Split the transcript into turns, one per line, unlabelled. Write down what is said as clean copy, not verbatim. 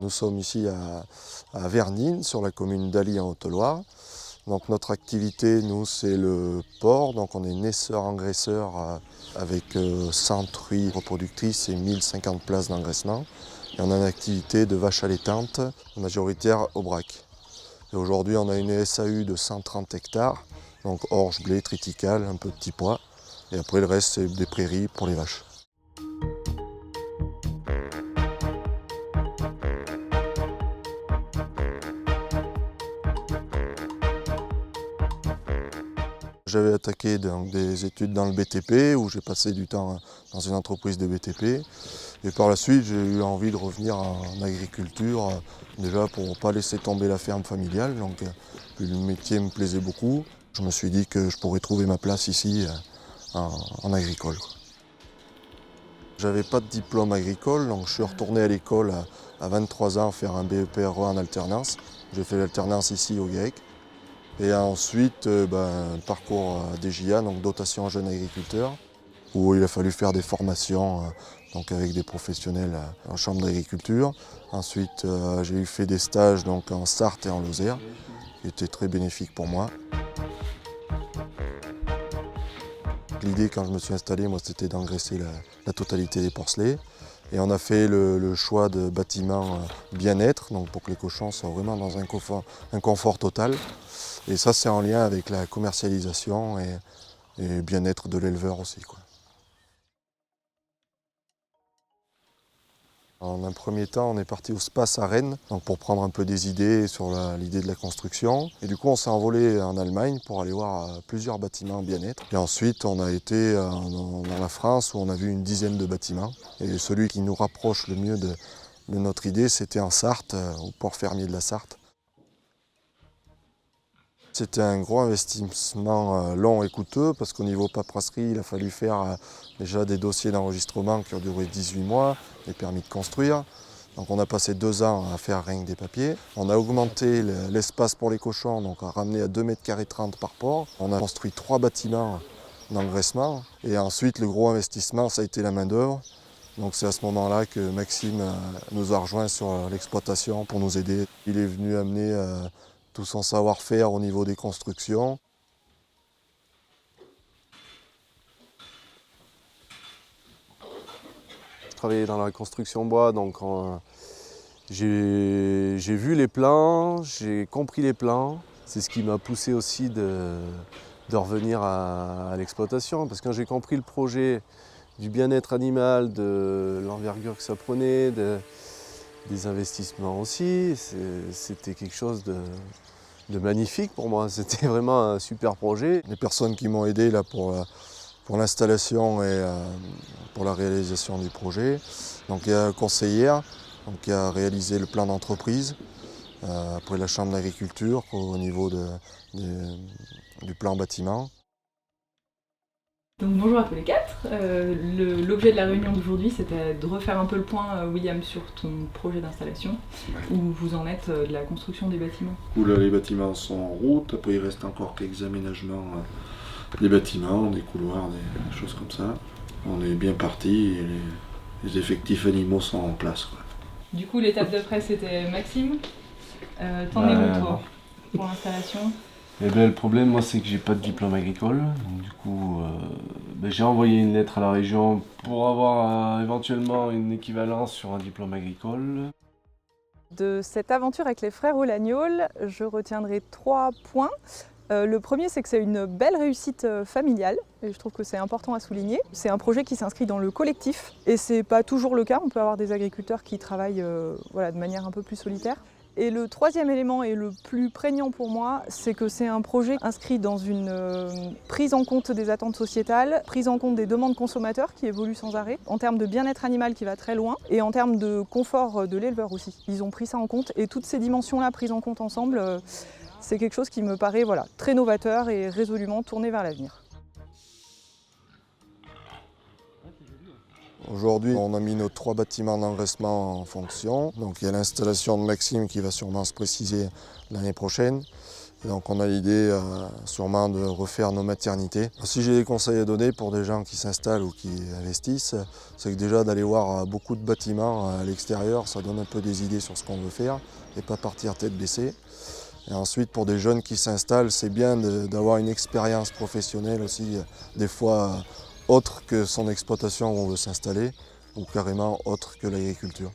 Nous sommes ici à Vernines, sur la commune d'Ally en Haute-Loire. Donc notre activité, nous, c'est le porc. Donc on est naisseur-engraisseur avec 100 truies reproductrices et 1050 places d'engraissement. Et on a une activité de vache allaitante majoritaire au brac. Et aujourd'hui, on a une SAU de 130 hectares, donc orge, blé, triticale, un peu de petits pois. Et après, le reste, c'est des prairies pour les vaches. J'avais attaqué des études dans le BTP, où j'ai passé du temps dans une entreprise de BTP. Et par la suite, j'ai eu envie de revenir en agriculture, déjà pour ne pas laisser tomber la ferme familiale. Donc, puis le métier me plaisait beaucoup. Je me suis dit que je pourrais trouver ma place ici en agricole. J'avais pas de diplôme agricole, donc je suis retourné à l'école à 23 ans faire un BEPRE en alternance. J'ai fait l'alternance ici au GIEC. Et ensuite, parcours à DJA, donc dotation jeunes agriculteurs, où il a fallu faire des formations donc avec des professionnels en chambre d'agriculture. Ensuite, j'ai fait des stages donc, en Sarthe et en Lozère, qui étaient très bénéfiques pour moi. L'idée, quand je me suis installé, moi, c'était d'engraisser la totalité des porcelets. Et on a fait le choix de bâtiments bien-être, donc pour que les cochons soient vraiment dans un confort total. Et ça, c'est en lien avec la commercialisation et bien-être de l'éleveur aussi, quoi. En un premier temps, on est parti au SPAS à Rennes donc pour prendre un peu des idées sur l'idée de la construction. Et du coup, on s'est envolé en Allemagne pour aller voir plusieurs bâtiments bien-être. Et ensuite, on a été dans la France où on a vu une dizaine de bâtiments. Et celui qui nous rapproche le mieux de notre idée, c'était en Sarthe, au port fermier de la Sarthe. C'était un gros investissement long et coûteux parce qu'au niveau paperasserie, il a fallu faire déjà des dossiers d'enregistrement qui ont duré 18 mois, les permis de construire. Donc on a passé 2 ans à faire rien que des papiers. On a augmenté l'espace pour les cochons, donc à ramener à 2,30 m² par porc. On a construit 3 bâtiments d'engraissement. Et ensuite, le gros investissement, ça a été la main-d'œuvre. Donc c'est à ce moment-là que Maxime nous a rejoints sur l'exploitation pour nous aider. Il est venu amener tout son savoir-faire au niveau des constructions.
Je travaillais dans la construction bois, donc j'ai vu les plans, j'ai compris les plans. C'est ce qui m'a poussé aussi de revenir à l'exploitation, parce que quand j'ai compris le projet du bien-être animal, de l'envergure que ça prenait, des investissements aussi, c'était quelque chose de magnifique pour moi. C'était vraiment un super projet.
Les personnes qui m'ont aidé là, pour l'installation et pour la réalisation du projet. Donc il y a une conseillère qui a réalisé le plan d'entreprise, après la chambre d'agriculture au niveau du plan bâtiment.
Donc bonjour à tous les quatre. L'objet de la réunion d'aujourd'hui, c'était de refaire un peu le point, William, sur ton projet d'installation, où vous en êtes de la construction des bâtiments.
Où là, les bâtiments sont en route, après il reste encore quelques aménagements des bâtiments, des couloirs, des choses comme ça. On est bien parti et les effectifs animaux sont en place, quoi.
Du coup, l'étape d'après, c'était Maxime. T'en es où toi pour l'installation?
Eh bien, le problème, moi, c'est que j'ai pas de diplôme agricole. Donc, du coup, j'ai envoyé une lettre à la région pour avoir éventuellement une équivalence sur un diplôme agricole.
De cette aventure avec les frères Olagnol, je retiendrai 3 points. Le premier, c'est que c'est une belle réussite familiale, et je trouve que c'est important à souligner. C'est un projet qui s'inscrit dans le collectif, et c'est pas toujours le cas. On peut avoir des agriculteurs qui travaillent de manière un peu plus solitaire. Et le troisième élément, et le plus prégnant pour moi, c'est que c'est un projet inscrit dans une prise en compte des attentes sociétales, prise en compte des demandes consommateurs qui évoluent sans arrêt, en termes de bien-être animal qui va très loin, et en termes de confort de l'éleveur aussi. Ils ont pris ça en compte, et toutes ces dimensions-là prises en compte ensemble, c'est quelque chose qui me paraît très novateur et résolument tourné vers l'avenir.
Aujourd'hui, on a mis nos 3 bâtiments d'engraissement en fonction. Donc il y a l'installation de Maxime qui va sûrement se préciser l'année prochaine. Et donc on a l'idée sûrement de refaire nos maternités. Si j'ai des conseils à donner pour des gens qui s'installent ou qui investissent, c'est que déjà d'aller voir beaucoup de bâtiments à l'extérieur, ça donne un peu des idées sur ce qu'on veut faire et pas partir tête baissée. Et ensuite pour des jeunes qui s'installent, c'est bien d'avoir une expérience professionnelle aussi, des fois autre que son exploitation où on veut s'installer ou carrément autre que l'agriculture.